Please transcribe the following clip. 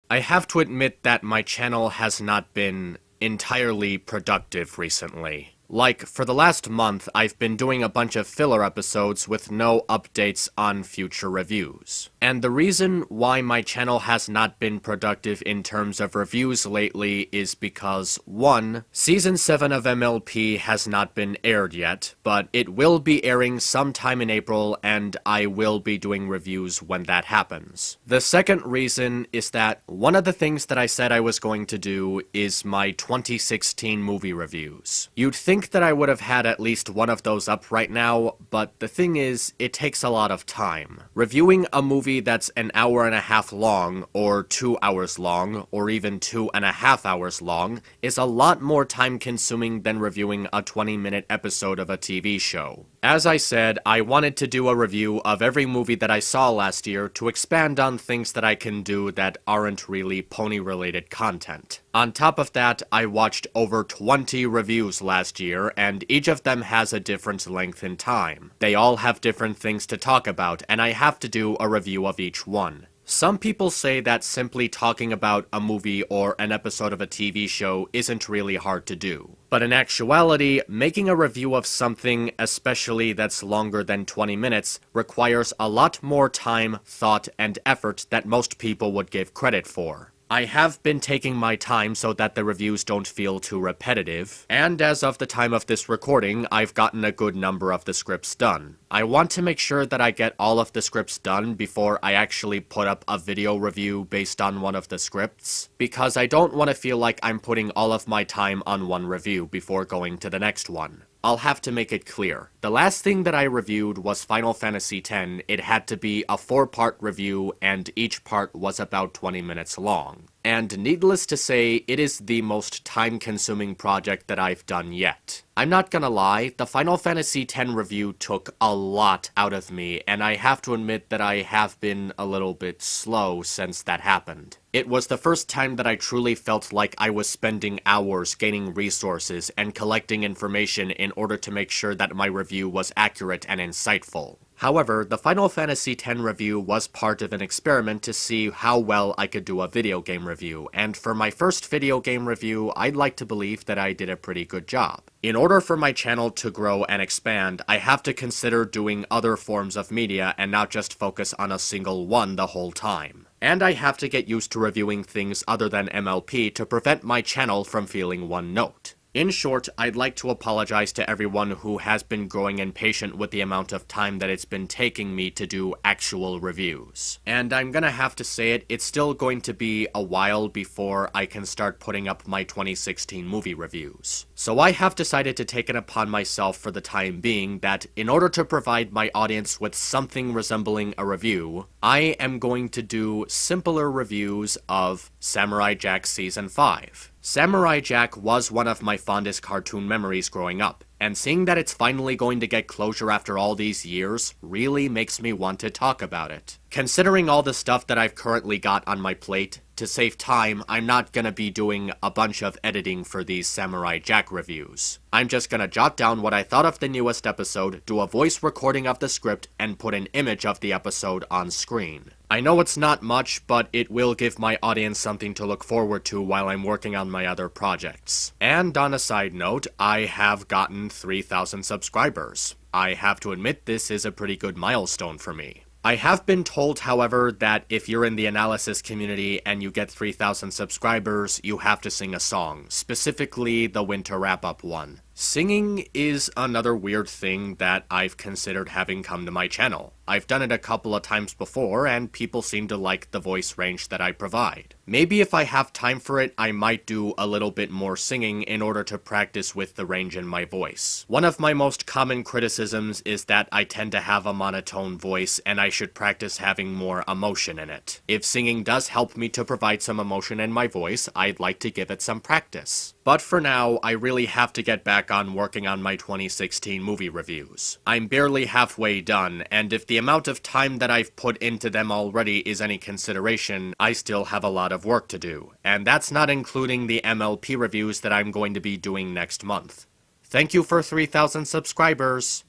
I have to admit that my channel has not been entirely productive recently. Like, for the last month, I've been doing a bunch of filler episodes with no updates on future reviews. And the reason why my channel has not been productive in terms of reviews lately is because, 1. Season 7 of MLP has not been aired yet, but it will be airing sometime in April, and I will be doing reviews when that happens. The second reason is that one of the things that I said I was going to do is my 2016 movie reviews. You'd think that I would have had at least one of those up right now, but the thing is, it takes a lot of time. Reviewing a movie that's an hour and a half long, or 2 hours long, or even 2.5 hours long, is a lot more time consuming than reviewing a 20-minute episode of a TV show. As I said, I wanted to do a review of every movie that I saw last year to expand on things that I can do that aren't really pony-related content. On top of that, I watched over 20 reviews last year, and each of them has a different length in time. They all have different things to talk about, and I have to do a review of each one. Some people say that simply talking about a movie or an episode of a TV show isn't really hard to do. But in actuality, making a review of something, especially that's longer than 20 minutes, requires a lot more time, thought, and effort that most people would give credit for. I have been taking my time so that the reviews don't feel too repetitive, and as of the time of this recording, I've gotten a good number of the scripts done. I want to make sure that I get all of the scripts done before I actually put up a video review based on one of the scripts, because I don't want to feel like I'm putting all of my time on one review before going to the next one. I'll have to make it clear. The last thing that I reviewed was Final Fantasy X. It had to be a 4-part review, and each part was about 20 minutes long. And needless to say, it is the most time-consuming project that I've done yet. I'm not gonna lie, the Final Fantasy X review took a lot out of me, and I have to admit that I have been a little bit slow since that happened. It was the first time that I truly felt like I was spending hours gaining resources and collecting information in order to make sure that my review was accurate and insightful. However, the Final Fantasy X review was part of an experiment to see how well I could do a video game review, and for my first video game review, I'd like to believe that I did a pretty good job. In order for my channel to grow and expand, I have to consider doing other forms of media and not just focus on a single one the whole time. And I have to get used to reviewing things other than MLP to prevent my channel from feeling one note. In short, I'd like to apologize to everyone who has been growing impatient with the amount of time that it's been taking me to do actual reviews. And I'm gonna have to say it, it's still going to be a while before I can start putting up my 2016 movie reviews. So I have decided to take it upon myself for the time being that in order to provide my audience with something resembling a review, I am going to do simpler reviews of Samurai Jack Season 5. Samurai Jack was one of my fondest cartoon memories growing up, and seeing that it's finally going to get closure after all these years really makes me want to talk about it. Considering all the stuff that I've currently got on my plate, to save time, I'm not gonna be doing a bunch of editing for these Samurai Jack reviews. I'm just gonna jot down what I thought of the newest episode, do a voice recording of the script, and put an image of the episode on screen. I know it's not much, but it will give my audience something to look forward to while I'm working on my other projects. And on a side note, I have gotten 3,000 subscribers. I have to admit this is a pretty good milestone for me. I have been told, however, that if you're in the analysis community and you get 3,000 subscribers, you have to sing a song, specifically the winter wrap-up one. Singing is another weird thing that I've considered having come to my channel. I've done it a couple of times before, and people seem to like the voice range that I provide. Maybe if I have time for it, I might do a little bit more singing in order to practice with the range in my voice. One of my most common criticisms is that I tend to have a monotone voice, and I should practice having more emotion in it. If singing does help me to provide some emotion in my voice, I'd like to give it some practice. But for now, I really have to get back on working on my 2016 movie reviews. I'm barely halfway done, and if the amount of time that I've put into them already is any consideration, I still have a lot of work to do. And that's not including the MLP reviews that I'm going to be doing next month. Thank you for 3,000 subscribers!